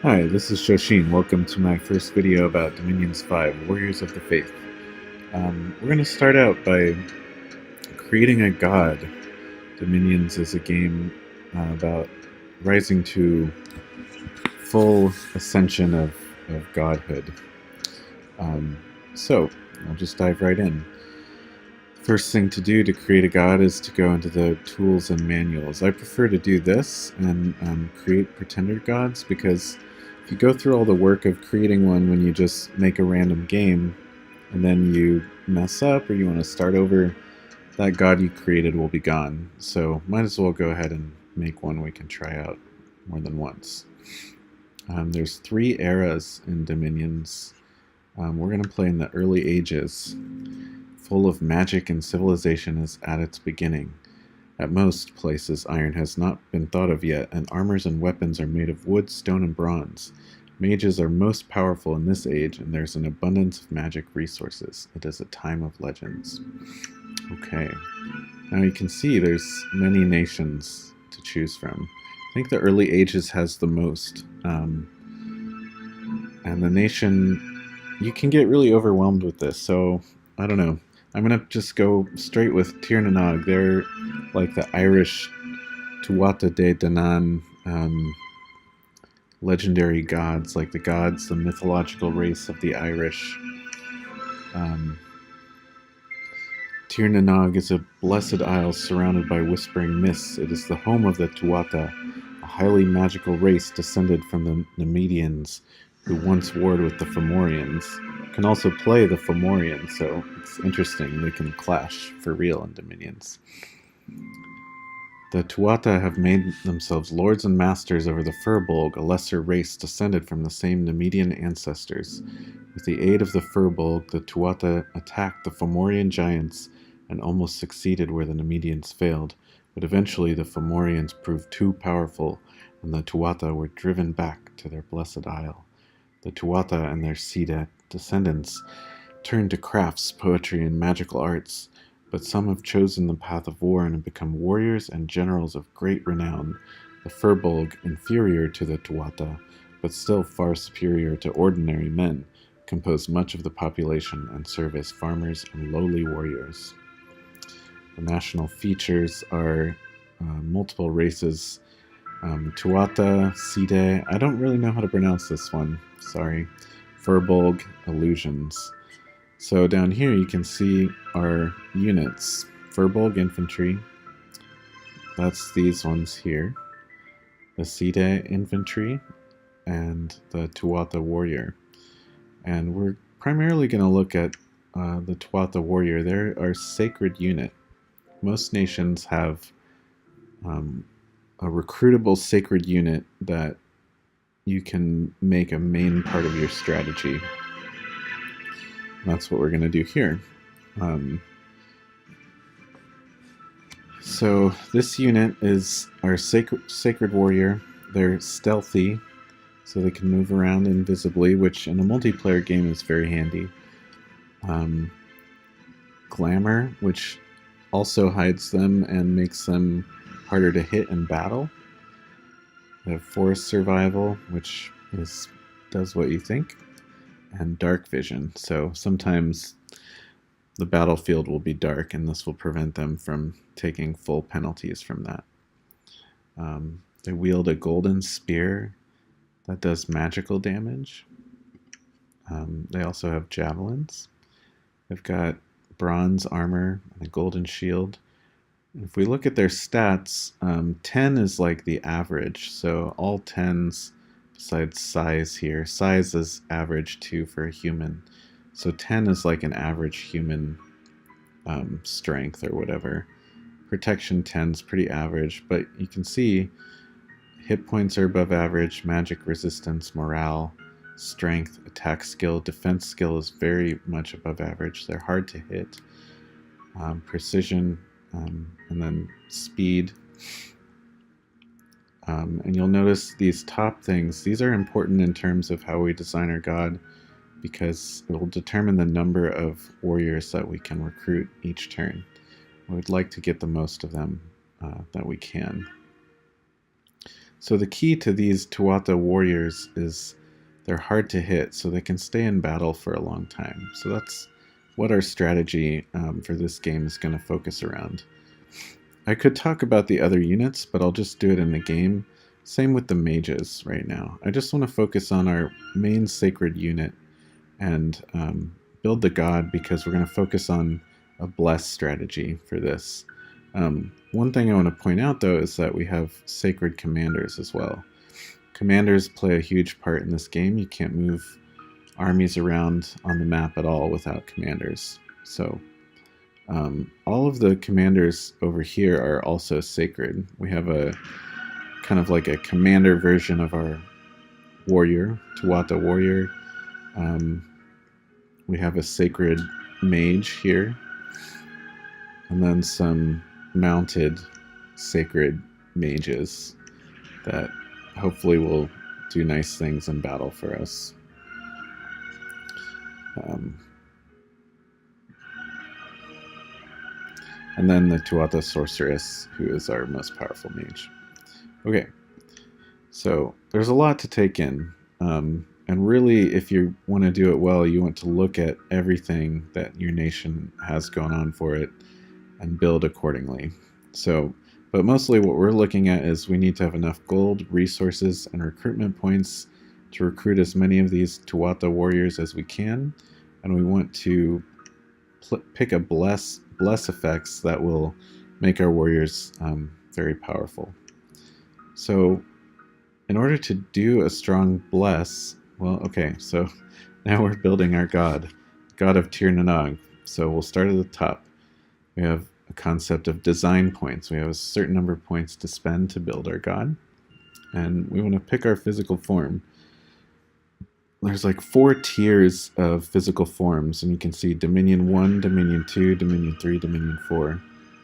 Hi, this is Joshin. Welcome to my first video about Dominions 5, Warriors of the Faith. We're going to start out by creating a god. Dominions is a game about rising to full ascension of godhood. So, I'll just dive right in. First thing to do to create a god is to go into the tools and manuals. I prefer to do this and create pretender gods, because if you go through all the work of creating one when you just make a random game and then you mess up or you want to start over, that god you created will be gone. So might as well go ahead and make one we can try out more than once. There's 3 eras in Dominions. We're going to play in the early ages. Full of magic and civilization is at its beginning. At most places iron has not been thought of yet, and armors and weapons are made of wood, stone, and bronze. Mages are most powerful in this age, and there's an abundance of magic resources. It is a time of legends. Okay, now you can see there's many nations to choose from. I think the early ages has the most. And the nation, you can get really overwhelmed with this, so I don't know. I'm going to just go straight with Tir na Nog. They're like the Irish Tuatha de Danaan legendary gods, like the gods, the mythological race of the Irish. Tir na Nog is a blessed isle surrounded by whispering mists. It is the home of the Tuatha, a highly magical race descended from the Nemedians, who once warred with the Fomorians. Can also play the Fomorians, so it's interesting. They can clash for real in Dominions. The Tuatha have made themselves lords and masters over the Bolg, a lesser race descended from the same Nemedian ancestors. With the aid of the Bolg, the Tuatha attacked the Fomorian giants and almost succeeded where the Nemedians failed, but eventually the Fomorians proved too powerful, and the Tuatha were driven back to their blessed isle. The Tuatha and their descendants turned to crafts, poetry, and magical arts, but some have chosen the path of war and have become warriors and generals of great renown. The Bolg, inferior to the Tuatha, but still far superior to ordinary men, compose much of the population and serve as farmers and lowly warriors. The national features are multiple races. Tuatha, Side, I don't really know how to pronounce this one, sorry. Bolg, illusions. So down here you can see our units. Bolg infantry, that's these ones here. The Side infantry, and the Tuatha warrior. And we're primarily going to look at the Tuatha warrior. They're our sacred unit. Most nations have a recruitable sacred unit that you can make a main part of your strategy. That's what we're going to do here. So this unit is our sacred warrior. They're stealthy, so they can move around invisibly, which in a multiplayer game is very handy. Glamour, which also hides them and makes them harder to hit in battle. They have forest survival, which does what you think, and dark vision. So sometimes the battlefield will be dark, and this will prevent them from taking full penalties from that. They wield a golden spear that does magical damage. They also have javelins. They've got bronze armor and a golden shield. If we look at their stats, 10 is like the average, so all 10s besides size here. Size is average 2 for a human, so 10 is like an average human strength or whatever. Protection 10 is pretty average, but you can see hit points are above average, magic resistance, morale, strength, attack skill, defense skill is very much above average. They're hard to hit. Precision, and then speed. And you'll notice these top things, these are important in terms of how we design our god, because it will determine the number of warriors that we can recruit each turn. We would like to get the most of them that we can. So the key to these Tuatha warriors is they're hard to hit, so they can stay in battle for a long time. So that's what our strategy for this game is going to focus around. I could talk about the other units, but I'll just do it in the game. Same with the mages right now. I just want to focus on our main sacred unit and build the god, because we're going to focus on a bless strategy for this. One thing I want to point out, though, is that we have sacred commanders as well. Commanders play a huge part in this game. You can't move armies around on the map at all without commanders. So all of the commanders over here are also sacred. We have a kind of like a commander version of our warrior, Tuatha warrior. We have a sacred mage here, and then some mounted sacred mages that hopefully will do nice things in battle for us. And then the Tuatha sorceress, who is our most powerful mage. Okay, so there's a lot to take in. And really, if you want to do it well, you want to look at everything that your nation has going on for it and build accordingly. So, but mostly what we're looking at is we need to have enough gold, resources, and recruitment points to recruit as many of these Tuatha warriors as we can. And we want to pick a bless effects that will make our warriors very powerful. So in order to do a strong bless, well, okay, so now we're building our god of Tir Nanog. So we'll start at the top. We have a concept of design points. We have a certain number of points to spend to build our god, and we want to pick our physical form. There's like 4 tiers of physical forms, and you can see Dominion 1, Dominion 2, Dominion 3, Dominion 4.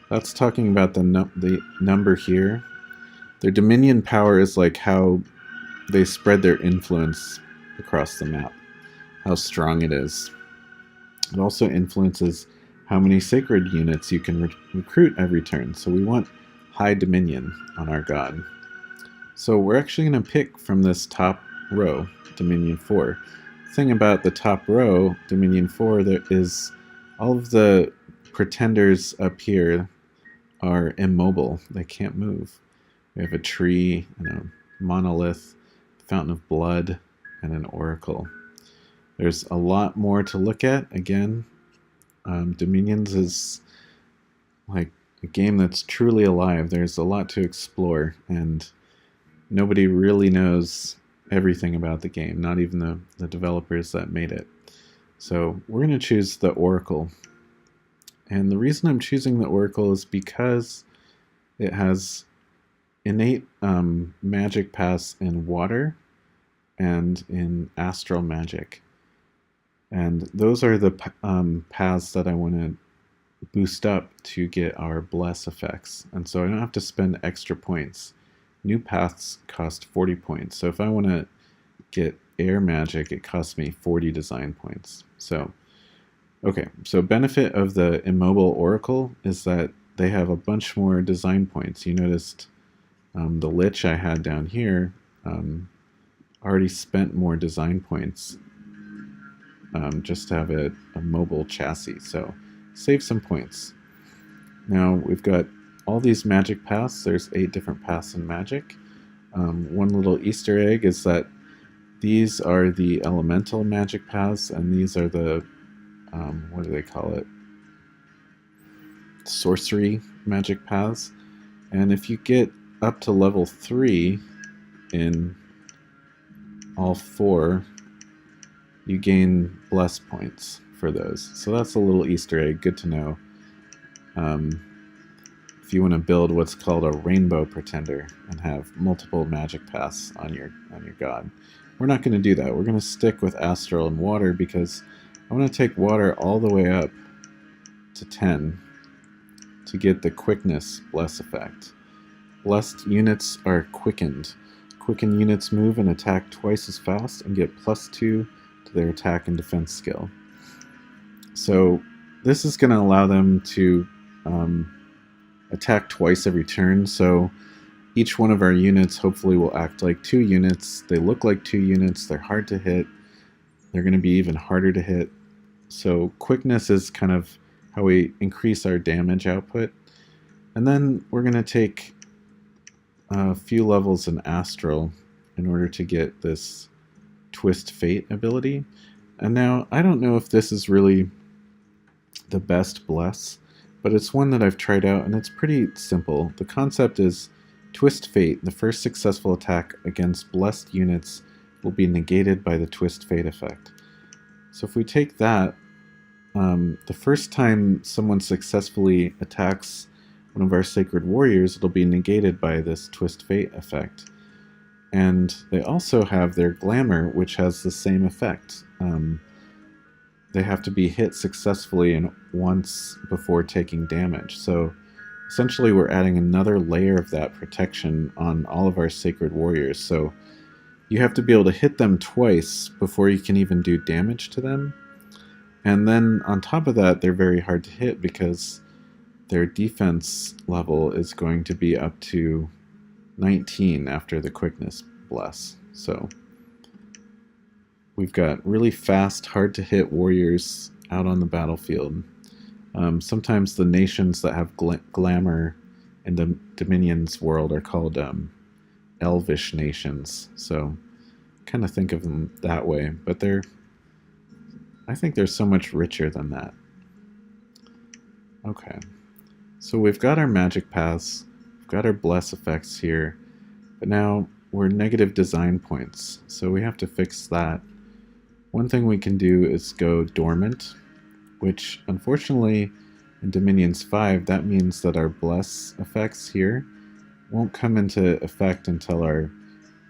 That's talking about the number here. Their Dominion power is like how they spread their influence across the map, how strong it is. It also influences how many sacred units you can recruit every turn. So we want high Dominion on our god. So we're actually going to pick from this top row, Dominion 4. The thing about the top row, Dominion 4, there is all of the pretenders up here are immobile. They can't move. We have a tree, and a monolith, fountain of blood, and an oracle. There's a lot more to look at. Again, Dominions is like a game that's truly alive. There's a lot to explore, and nobody really knows everything about the game, not even the developers that made it. So we're going to choose the oracle. And the reason I'm choosing the oracle is because it has innate magic paths in water and in astral magic. And those are the paths that I want to boost up to get our bless effects. And so I don't have to spend extra points. New paths cost 40 points. So if I want to get air magic, it costs me 40 design points. So, okay, so benefit of the immobile oracle is that they have a bunch more design points. You noticed the lich I had down here already spent more design points just to have a mobile chassis. So save some points. Now we've got all these magic paths. There's 8 different paths in magic. One little Easter egg is that these are the elemental magic paths, and these are the, what do they call it? Sorcery magic paths. And if you get up to level 3 in all 4, you gain bless points for those. So that's a little Easter egg, good to know. If you want to build what's called a rainbow pretender and have multiple magic paths on your god. We're not going to do that. We're going to stick with astral and water because I want to take water all the way up to 10 to get the quickness bless effect. Blessed units are quickened. Quickened units move and attack twice as fast and get +2 to their attack and defense skill. So this is going to allow them to attack twice every turn. So each one of our units hopefully will act like 2 units. They look like 2 units. They're hard to hit. They're going to be even harder to hit. So quickness is kind of how we increase our damage output. And then we're going to take a few levels in Astral in order to get this Twist Fate ability. And now, I don't know if this is really the best Bless, but it's one that I've tried out, and it's pretty simple. The concept is Twist Fate. The first successful attack against blessed units will be negated by the Twist Fate effect. So if we take that, the first time someone successfully attacks one of our Sacred Warriors, it'll be negated by this Twist Fate effect. And they also have their Glamour, which has the same effect. They have to be hit successfully and once before taking damage. So essentially we're adding another layer of that protection on all of our Sacred Warriors. So you have to be able to hit them twice before you can even do damage to them. And then on top of that, they're very hard to hit because their defense level is going to be up to 19 after the quickness bless. So we've got really fast, hard to hit warriors out on the battlefield. Sometimes the nations that have glamour in the Dominion's world are called elvish nations. So kind of think of them that way, but I think they're so much richer than that. Okay, so we've got our magic paths, we've got our bless effects here, but now we're negative design points, so we have to fix that. One thing we can do is go dormant, which unfortunately in Dominions 5, that means that our bless effects here won't come into effect until our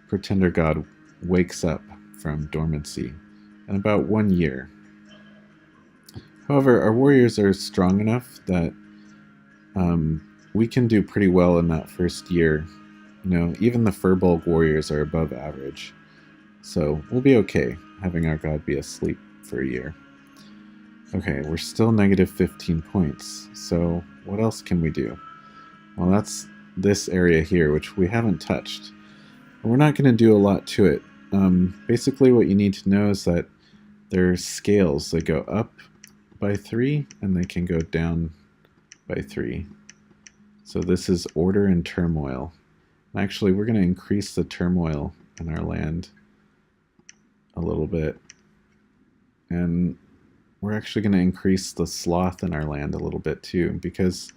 Pretender God wakes up from dormancy in about 1 year. However, our warriors are strong enough that we can do pretty well in that first year. You know, even the Bolg warriors are above average. So we'll be okay having our god be asleep for a year. Okay, we're still negative 15 points. So what else can we do? Well, that's this area here, which we haven't touched. We're not going to do a lot to it. Basically what you need to know is that there's scales that go up by 3 and they can go down by 3. So this is order and turmoil. Actually, we're going to increase the turmoil in our land a little bit. And we're actually going to increase the sloth in our land a little bit too, because,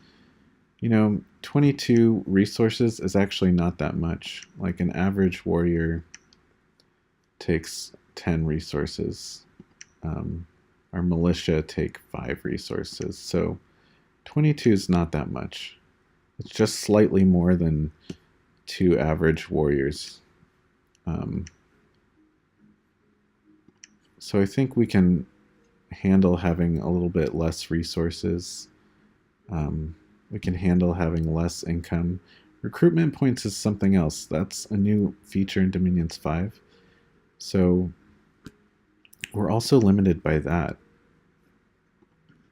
you know, 22 resources is actually not that much. Like an average warrior takes 10 resources. Our militia take 5 resources. So 22 is not that much. It's just slightly more than 2 average warriors. So I think we can handle having a little bit less resources. We can handle having less income. Recruitment points is something else. That's a new feature in Dominions 5. So we're also limited by that.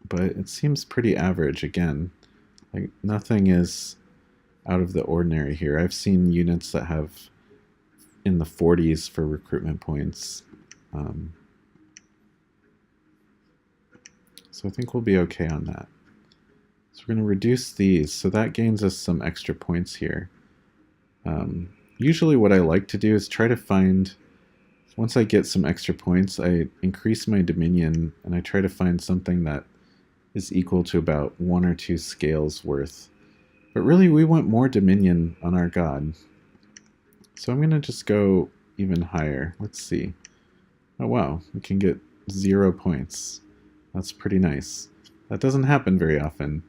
But it seems pretty average again. Like nothing is out of the ordinary here. I've seen units that have in the 40s for recruitment points. So I think we'll be okay on that. So we're going to reduce these. So that gains us some extra points here. Usually what I like to do is try to find, once I get some extra points, I increase my Dominion and I try to find something that is equal to about 1 or 2 scales worth. But really we want more Dominion on our god. So I'm going to just go even higher. Let's see. Oh wow, we can get 0 points. That's pretty nice. That doesn't happen very often.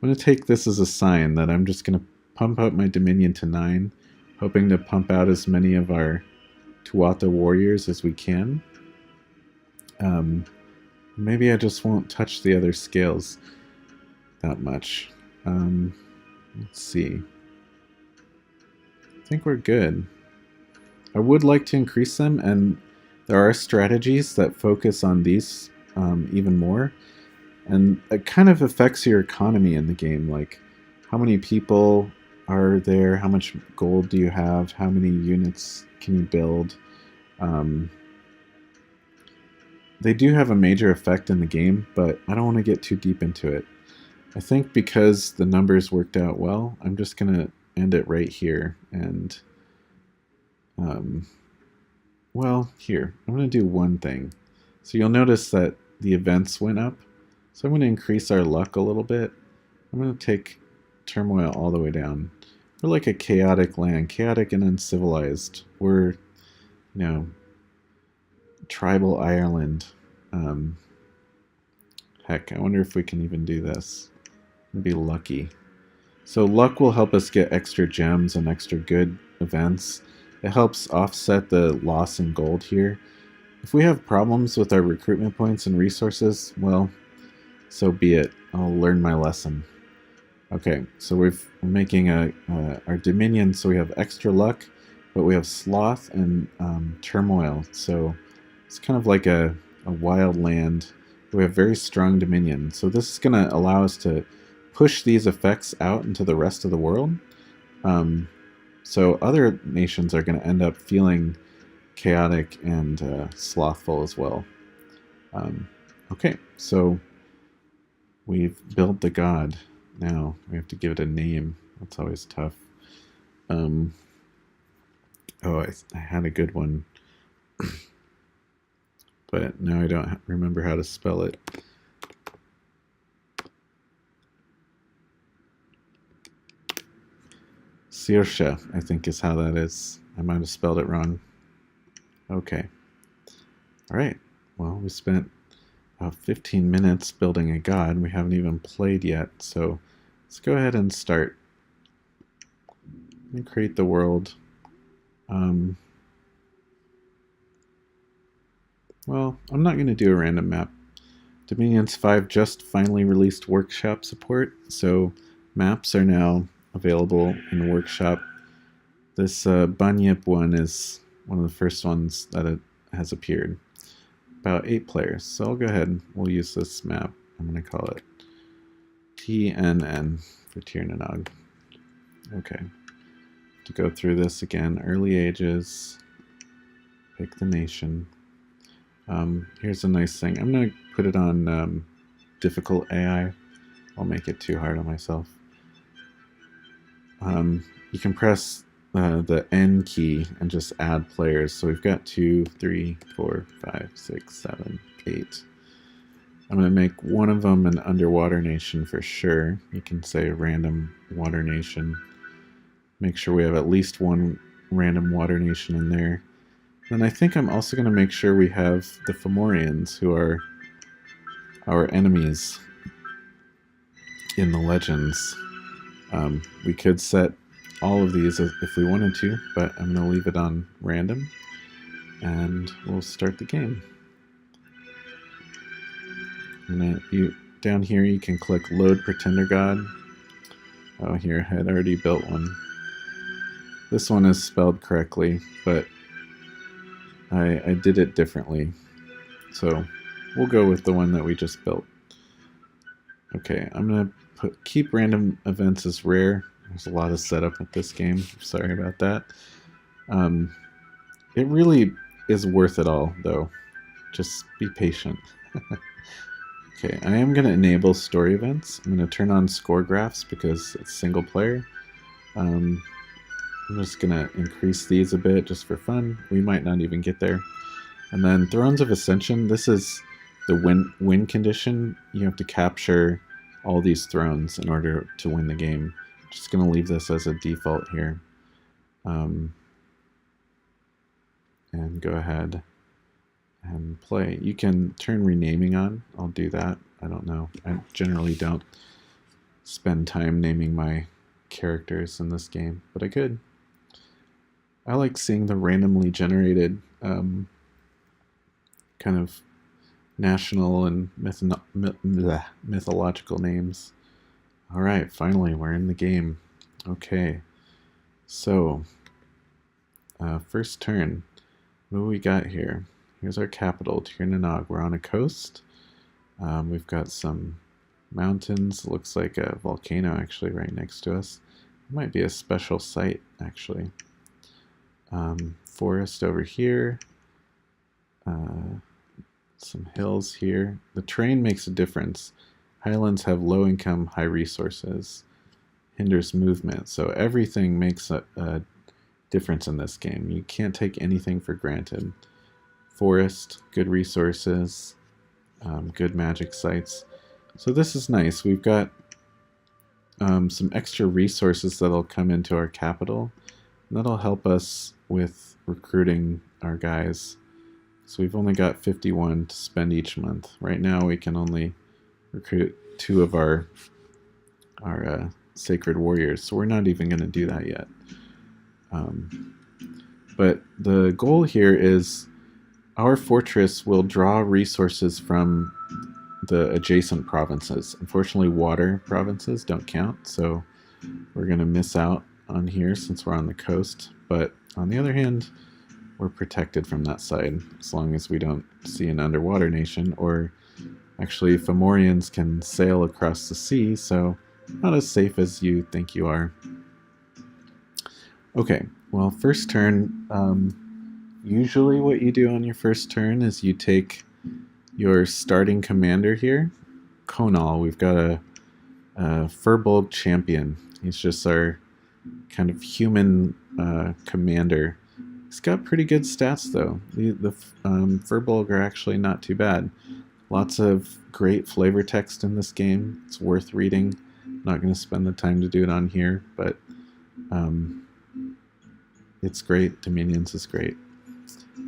I'm going to take this as a sign that I'm just going to pump up my Dominion to 9, hoping to pump out as many of our Tuatha warriors as we can. Maybe I just won't touch the other scales that much. Let's see. I think we're good. I would like to increase them, and there are strategies that focus on these even more. And it kind of affects your economy in the game, like how many people are there? How much gold do you have? How many units can you build? They do have a major effect in the game, but I don't want to get too deep into it. I think because the numbers worked out well, I'm just going to end it right here. And, well, here, I'm going to do one thing. So you'll notice that the events went up. So I'm going to increase our luck a little bit. I'm going to take turmoil all the way down. We're like a chaotic land, chaotic and uncivilized. We're, tribal Ireland. Heck, I wonder if we can even do this. It'd be lucky. So luck will help us get extra gems and extra good events. It helps offset the loss in gold here. If we have problems with our recruitment points and resources, well, so be it. I'll learn my lesson. Okay, so we're making our dominion, so we have extra luck, but we have sloth and turmoil. So it's kind of like a wild land. We have very strong dominion. So this is going to allow us to push these effects out into the rest of the world. So other nations are going to end up feeling chaotic and slothful as well. Okay, so we've built the god. Now we have to give it a name. That's always tough. Oh, I had a good one. But now I don't remember how to spell it. Saoirse, I think is how that is. I might have spelled it wrong. Okay. Alright. Well, we spent about 15 minutes building a god. We haven't even played yet, so let's go ahead and start. Let me create the world. Well, I'm not going to do a random map. Dominions 5 just finally released workshop support, so maps are now available in the workshop. This Bunyip one is one of the first ones that it has appeared. About 8 players, so I'll go ahead and we'll use this map. I'm going to call it TNN for Tir na Nog. Okay. To go through this again, early ages, pick the nation. Here's a nice thing. I'm going to put it on difficult AI. I'll make it too hard on myself. You can press the N key and just add players. So we've got 2, 3, 4, 5, 6, 7, 8. I'm going to make one of them an underwater nation for sure. You can say random water nation. Make sure we have at least one random water nation in there. And I think I'm also going to make sure we have the Fomorians, who are our enemies in the legends. We could set all of these if we wanted to, but I'm going to leave it on random, and we'll start the game. Down here you can click Load Pretender God. Oh, here, I had already built one. This one is spelled correctly, but I did it differently. So we'll go with the one that we just built. Okay, I'm going to keep random events as rare. There's a lot of setup with this game. Sorry about that. It really is worth it all, though. Just be patient. Okay, I am going to enable story events. I'm going to turn on score graphs because it's single player. I'm just going to increase these a bit just for fun. We might not even get there. And then Thrones of Ascension, this is the win condition. You have to capture all these thrones in order to win the game. Just going to leave this as a default here. And go ahead and play. You can turn renaming on. I'll do that. I don't know. I generally don't spend time naming my characters in this game, but I could. I like seeing the randomly generated kind of national and mythological names. Alright, finally we're in the game. Okay, so first turn. What do we got here? Here's our capital, Tir na Nog. We're on a coast. We've got some mountains. Looks like a volcano actually right next to us. Might be a special site, actually. Forest over here. Some hills here. The terrain makes a difference. Highlands have low income, high resources. Hinders movement. So everything makes a difference in this game. You can't take anything for granted. Forest, good resources, good magic sites. So this is nice. We've got some extra resources that'll come into our capital. And that'll help us with recruiting our guys. So we've only got 51 to spend each month. Right now we can only recruit 2 of our sacred warriors, so we're not even going to do that yet. But the goal here is our fortress will draw resources from the adjacent provinces. Unfortunately, water provinces don't count, so we're going to miss out on here since we're on the coast. But on the other hand, we're protected from that side as long as we don't see an underwater nation, or actually Fomorians can sail across the sea, so not as safe as you think you are. Okay, well, first turn, usually what you do on your first turn is you take your starting commander here, Conal. We've got a Bolg champion. He's just our kind of human commander. He's got pretty good stats, though. The Bolg are actually not too bad. Lots of great flavor text in this game. It's worth reading. I'm not going to spend the time to do it on here, but it's great. Dominions is great.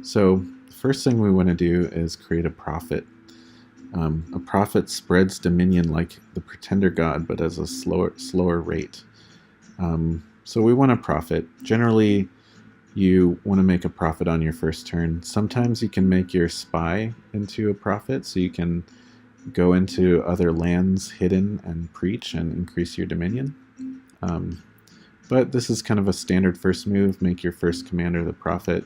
So the first thing we want to do is create a prophet. A prophet spreads dominion like the pretender god, but at a slower rate. So we want a prophet. Generally, you want to make a prophet on your first turn. Sometimes you can make your spy into a prophet, so you can go into other lands hidden and preach and increase your dominion. But this is kind of a standard first move. Make your first commander the prophet,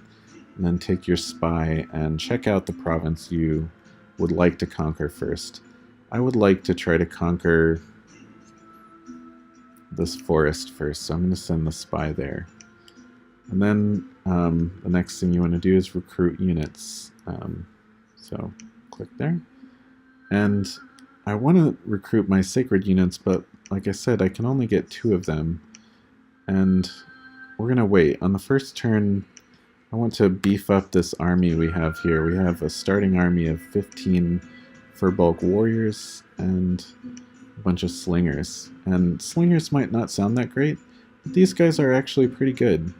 and then take your spy and check out the province you would like to conquer first. I would like to try to conquer this forest first, so I'm going to send the spy there. And then the next thing you want to do is recruit units. So click there. And I want to recruit my sacred units, but like I said, I can only get 2 of them. And we're going to wait. On the first turn, I want to beef up this army we have here. We have a starting army of 15 Bolg warriors and a bunch of slingers. And slingers might not sound that great, but these guys are actually pretty good.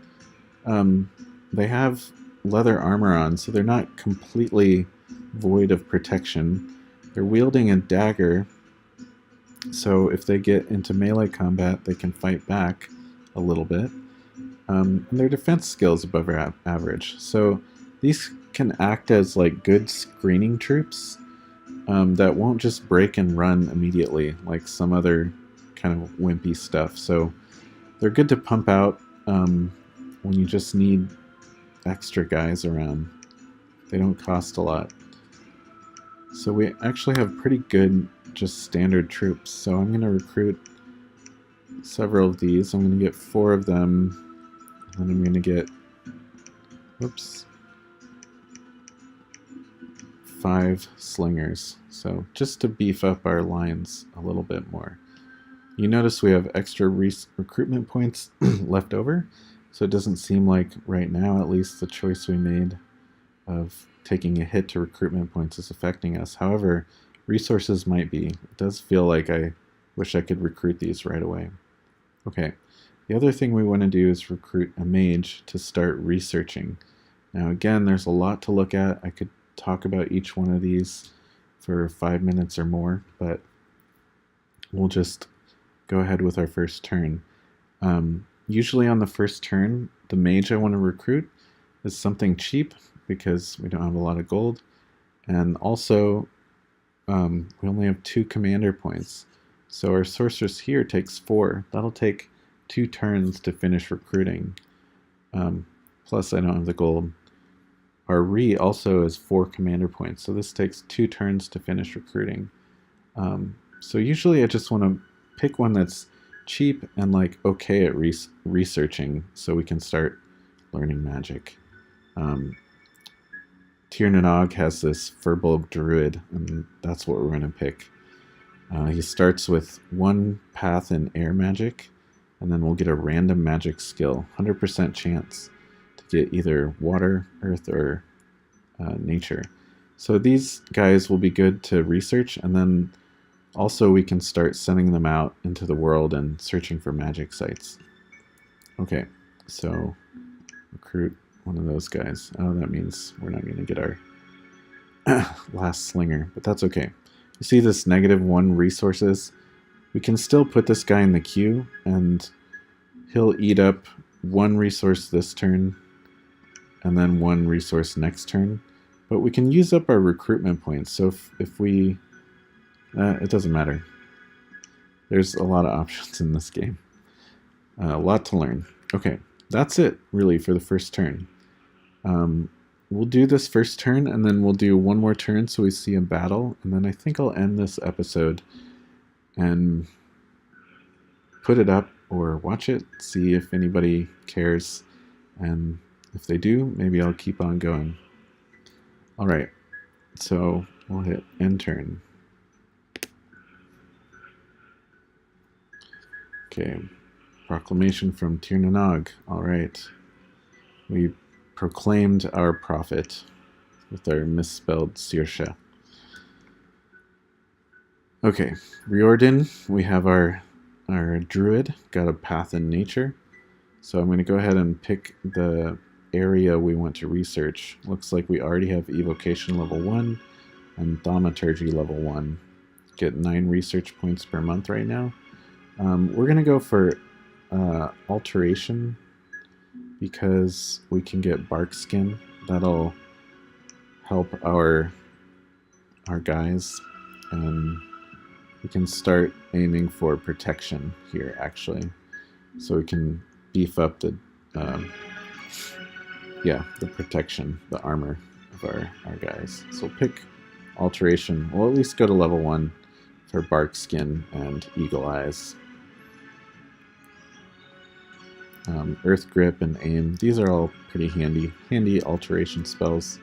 They have leather armor on, so they're not completely void of protection. They're wielding a dagger, so if they get into melee combat, they can fight back a little bit. And their defense skills above average. So these can act as like good screening troops that won't just break and run immediately like some other kind of wimpy stuff. So they're good to pump out when you just need extra guys around. They don't cost a lot. So we actually have pretty good just standard troops. So I'm going to recruit several of these. I'm going to get 4 of them. And I'm going to get, 5 slingers. So just to beef up our lines a little bit more. You notice we have extra recruitment points left over. So it doesn't seem like right now, at least, the choice we made of taking a hit to recruitment points is affecting us. However, resources might be. It does feel like I wish I could recruit these right away. Okay. The other thing we want to do is recruit a mage to start researching. Now again, there's a lot to look at. I could talk about each one of these for 5 minutes or more, but we'll just go ahead with our first turn. Usually on the first turn, the mage I want to recruit is something cheap because we don't have a lot of gold. And also, we only have 2 commander points. So our sorceress here takes 4. That'll take 2 turns to finish recruiting. Plus, I don't have the gold. Our Re also is 4 commander points, so this takes 2 turns to finish recruiting. So usually I just want to pick one that's cheap and like okay at researching, so we can start learning magic. Tir na Nog has this Bolg druid, and that's what we're going to pick. He starts with one path in air magic, and then we'll get a random magic skill, 100% chance to get either water, earth, or nature. So these guys will be good to research, and then also we can start sending them out into the world and searching for magic sites. Okay, so recruit one of those guys. Oh, that means we're not going to get our last slinger, but that's okay. You see this -1 resources? We can still put this guy in the queue, and he'll eat up 1 resource this turn, and then 1 resource next turn. But we can use up our recruitment points, so if we... it doesn't matter. There's a lot of options in this game. A lot to learn. Okay, that's it, really, for the first turn. We'll do this first turn, and then we'll do 1 more turn so we see a battle, and then I think I'll end this episode and put it up or watch it, see if anybody cares, and if they do, maybe I'll keep on going. Alright, so we'll hit end turn. Okay, proclamation from Tir na Nog. Alright, we proclaimed our prophet with our misspelled Sirsha. Okay, Riordan, we have our druid, got a path in nature. So I'm going to go ahead and pick the area we want to research. Looks like we already have evocation level 1 and thaumaturgy level 1. Get 9 research points per month right now. We're going to go for alteration, because we can get bark skin. That'll help our guys, and we can start aiming for protection here, actually, so we can beef up the protection, the armor of our guys. So we'll pick alteration. We'll at least go to level 1 for bark skin and eagle eyes. Earth grip and aim. These are all pretty handy alteration spells.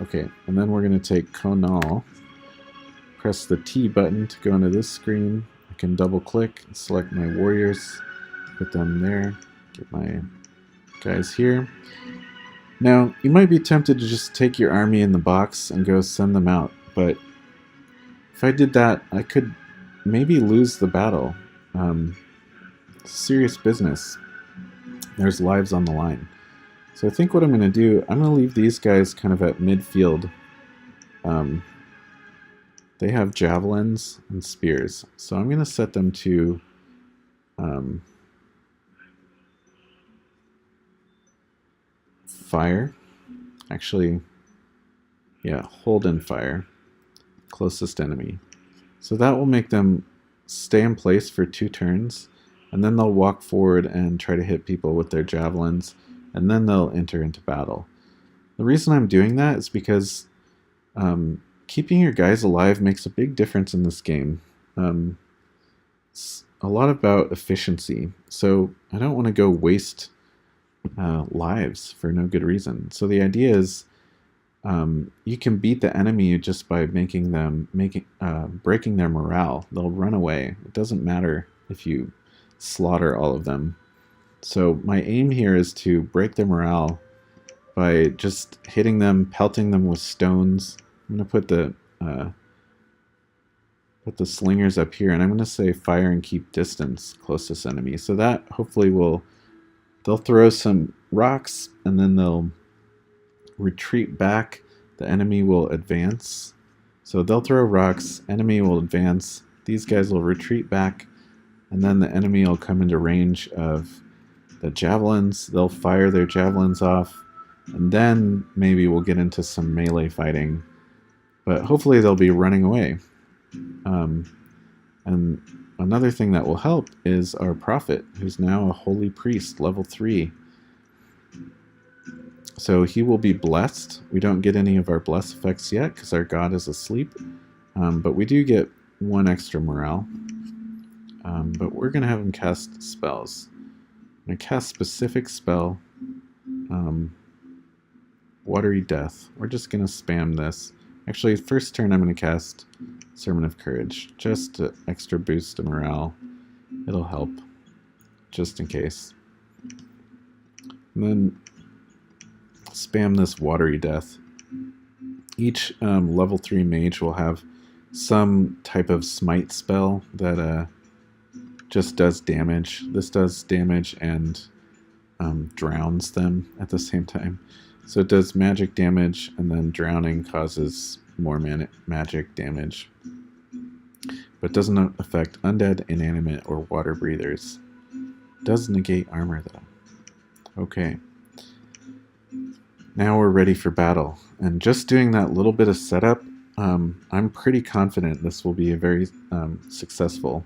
Okay, and then we're going to take Conal. Press the T button to go into this screen. I can double click and select my warriors, put them there, get my guys here. Now, you might be tempted to just take your army in the box and go send them out, but if I did that, I could maybe lose the battle. Serious business. There's lives on the line. So I think what I'm going to do, I'm going to leave these guys kind of at midfield. They have javelins and spears, so I'm going to set them to fire. Actually, yeah, hold and fire. Closest enemy. So that will make them stay in place for 2 turns. And then they'll walk forward and try to hit people with their javelins, and then they'll enter into battle. The reason I'm doing that is because keeping your guys alive makes a big difference in this game. It's a lot about efficiency, so I don't want to go waste lives for no good reason. So the idea is you can beat the enemy just by breaking their morale. They'll run away. It doesn't matter if you slaughter all of them. So my aim here is to break their morale by just hitting them, pelting them with stones. I'm going to put the slingers up here, and I'm going to say fire and keep distance, closest enemy. So that hopefully they'll throw some rocks, and then they'll retreat back. The enemy will advance. So they'll throw rocks, enemy will advance, these guys will retreat back, and then the enemy will come into range of the javelins. They'll fire their javelins off, and then maybe we'll get into some melee fighting. But hopefully they'll be running away. And another thing that will help is our prophet, who's now a holy priest, level 3. So he will be blessed. We don't get any of our bless effects yet because our god is asleep. But we do get 1 extra morale. But we're going to have them cast spells. I'm going to cast specific spell, Watery Death. We're just going to spam this. Actually, first turn I'm going to cast Sermon of Courage. Just to extra boost to morale. It'll help, just in case. And then spam this Watery Death. Each level 3 mage will have some type of smite spell that just does damage. This does damage and drowns them at the same time. So it does magic damage, and then drowning causes more magic damage. But doesn't affect undead, inanimate, or water breathers. Does negate armor, though. Okay. Now we're ready for battle. And just doing that little bit of setup, I'm pretty confident this will be a very successful.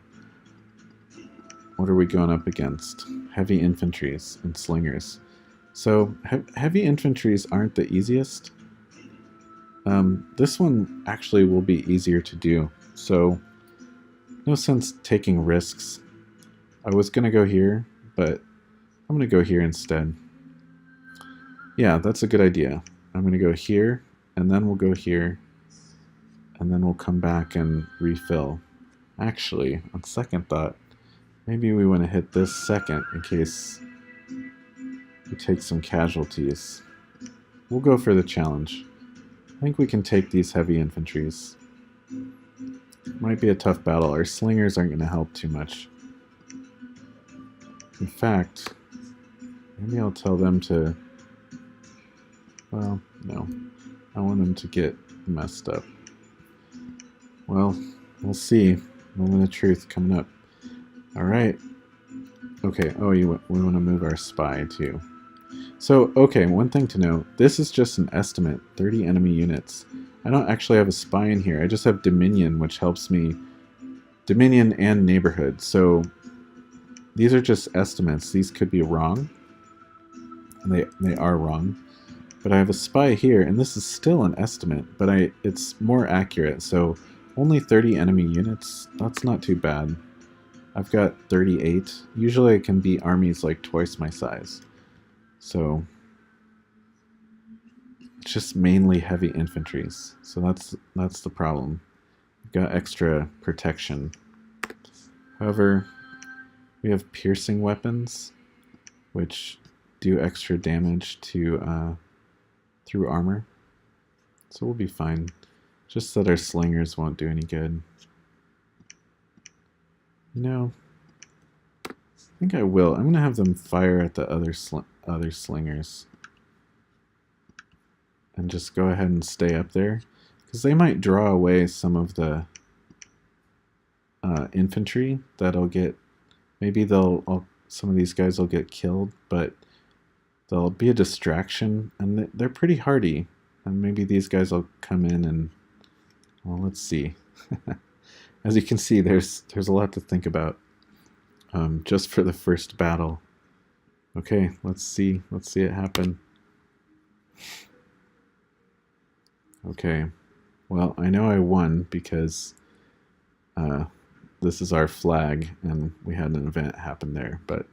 What are we going up against? Heavy infantries and slingers. So heavy infantries aren't the easiest. This one actually will be easier to do. So no sense taking risks. I was going to go here, but I'm going to go here instead. Yeah, that's a good idea. I'm going to go here, and then we'll go here, and then we'll come back and refill. Actually, on second thought, maybe we want to hit this second in case we take some casualties. We'll go for the challenge. I think we can take these heavy infantries. Might be a tough battle. Our slingers aren't going to help too much. In fact, maybe I'll tell them to... Well, no. I want them to get messed up. Well, we'll see. Moment of truth coming up. Alright. Okay, oh, we want to move our spy too. So, okay, one thing to know. This is just an estimate. 30 enemy units. I don't actually have a spy in here. I just have Dominion, which helps me. Dominion and Neighborhood. So, these are just estimates. These could be wrong. They are wrong. But I have a spy here, and this is still an estimate, but it's more accurate. So, only 30 enemy units. That's not too bad. I've got 38. Usually I can beat armies like twice my size. So, it's just mainly heavy infantries. So that's the problem. I've got extra protection. However, we have piercing weapons, which do extra damage to through armor. So we'll be fine. Just that our slingers won't do any good. You know, I think I will. I'm going to have them fire at the other slingers. And just go ahead and stay up there. Because they might draw away some of the infantry that'll get... Maybe some of these guys will get killed, but they'll be a distraction. And they're pretty hardy. And maybe these guys will come in and... Well, let's see. As you can see, there's a lot to think about. Just for the first battle. Okay, let's see it happen. Okay, well, I know I won because this is our flag, and we had an event happen there. But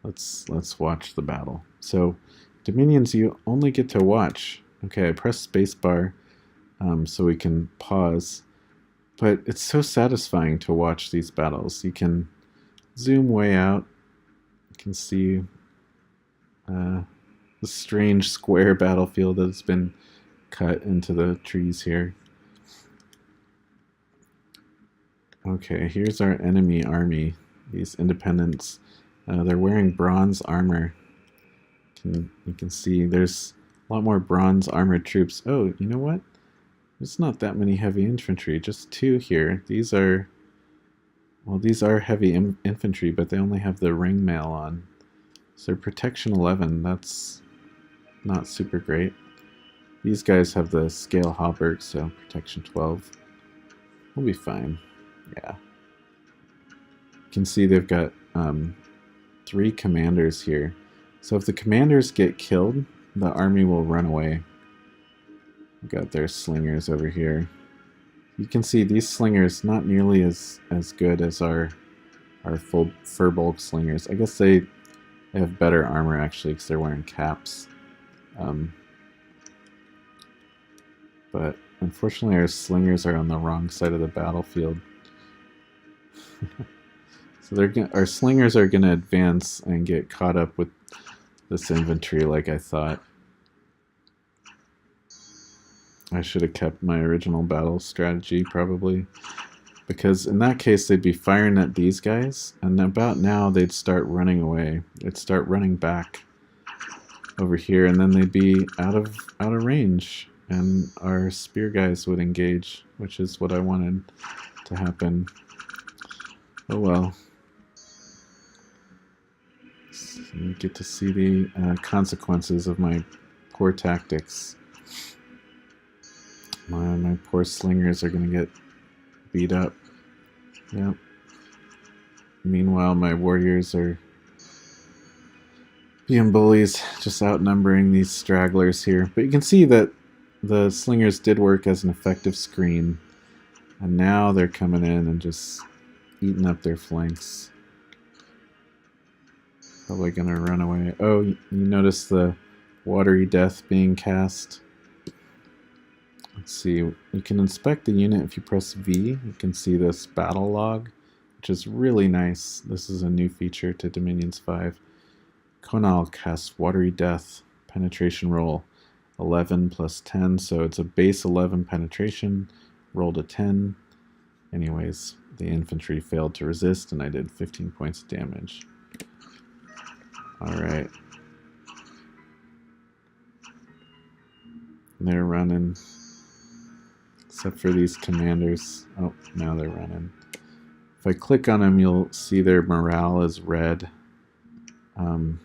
let's watch the battle. So, Dominions, you only get to watch. Okay, I press spacebar so we can pause. But it's so satisfying to watch these battles. You can zoom way out. You can see the strange square battlefield that's been cut into the trees here. Okay, here's our enemy army. These independents. They're wearing bronze armor. You can see there's a lot more bronze armored troops. Oh, you know what? There's not that many heavy infantry, just 2 here. These are heavy infantry, but they only have the ring mail on. So protection 11, that's not super great. These guys have the scale hauberk, so protection 12. We'll be fine. Yeah. You can see they've got 3 commanders here. So if the commanders get killed, the army will run away. We've got their slingers over here. You can see these slingers not nearly as good as our our full Bolg slingers. I guess they have better armor actually because they're wearing caps. But unfortunately our slingers are on the wrong side of the battlefield. So our slingers are going to advance and get caught up with this infantry like I thought. I should have kept my original battle strategy probably, because in that case they'd be firing at these guys, and about now they'd start running away. They'd start running back over here, and then they'd be out of range, and our spear guys would engage, which is what I wanted to happen. Oh well. So you get to see the consequences of my poor tactics. My poor slingers are going to get beat up. Yep. Meanwhile, my warriors are being bullies, just outnumbering these stragglers here. But you can see that the slingers did work as an effective screen. And now they're coming in and just eating up their flanks. Probably going to run away. Oh, you notice the watery death being cast? Let's see, you can inspect the unit if you press V. You can see this battle log, which is really nice. This is a new feature to Dominions 5. Conal casts Watery Death, penetration roll 11 plus 10, so it's a base 11 penetration, rolled a 10. Anyways, the infantry failed to resist, and I did 15 points of damage. Alright. They're running. Except for these commanders. Oh, now they're running. If I click on them, you'll see their morale is red.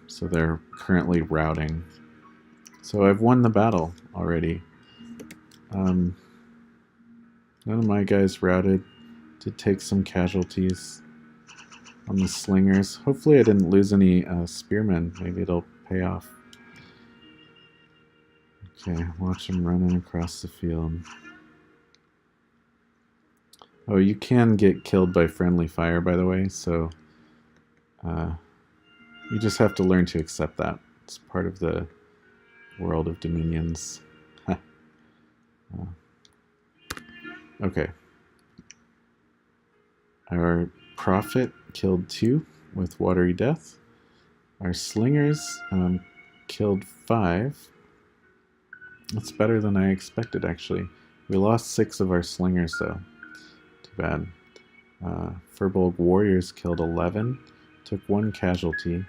So they're currently routing. So I've won the battle already. None of my guys routed. Did take some casualties on the slingers. Hopefully I didn't lose any spearmen. Maybe it'll pay off. Okay, watch them running across the field. Oh, you can get killed by friendly fire, by the way, so you just have to learn to accept that. It's part of the world of Dominions. Okay. Our prophet killed 2 with Watery Death. Our slingers killed 5. That's better than I expected, actually. We lost 6 of our slingers, though. Too bad. Bolg warriors killed 11. Took 1 casualty.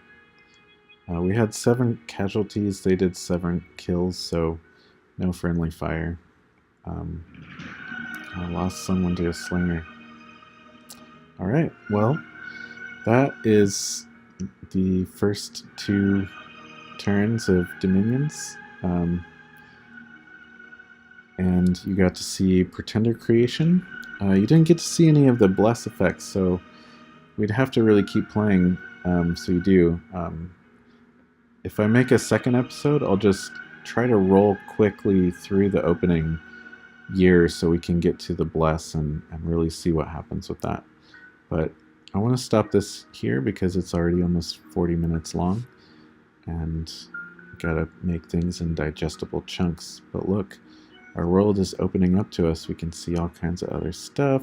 We had 7 casualties. They did 7 kills, so no friendly fire. I lost someone to a slinger. Alright, well, that is the first 2 turns of Dominions. And you got to see Pretender creation. You didn't get to see any of the bless effects, so we'd have to really keep playing, so you do. If I make a second episode, I'll just try to roll quickly through the opening year so we can get to the bless and really see what happens with that. But I want to stop this here because it's already almost 40 minutes long, and gotta make things in digestible chunks. But look, our world is opening up to us. We can see all kinds of other stuff.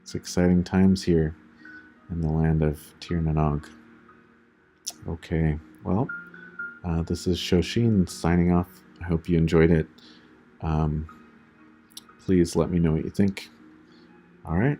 It's exciting times here in the land of Tir na Nog. Okay, well, this is Shoshin signing off. I hope you enjoyed it. Please let me know what you think. All right.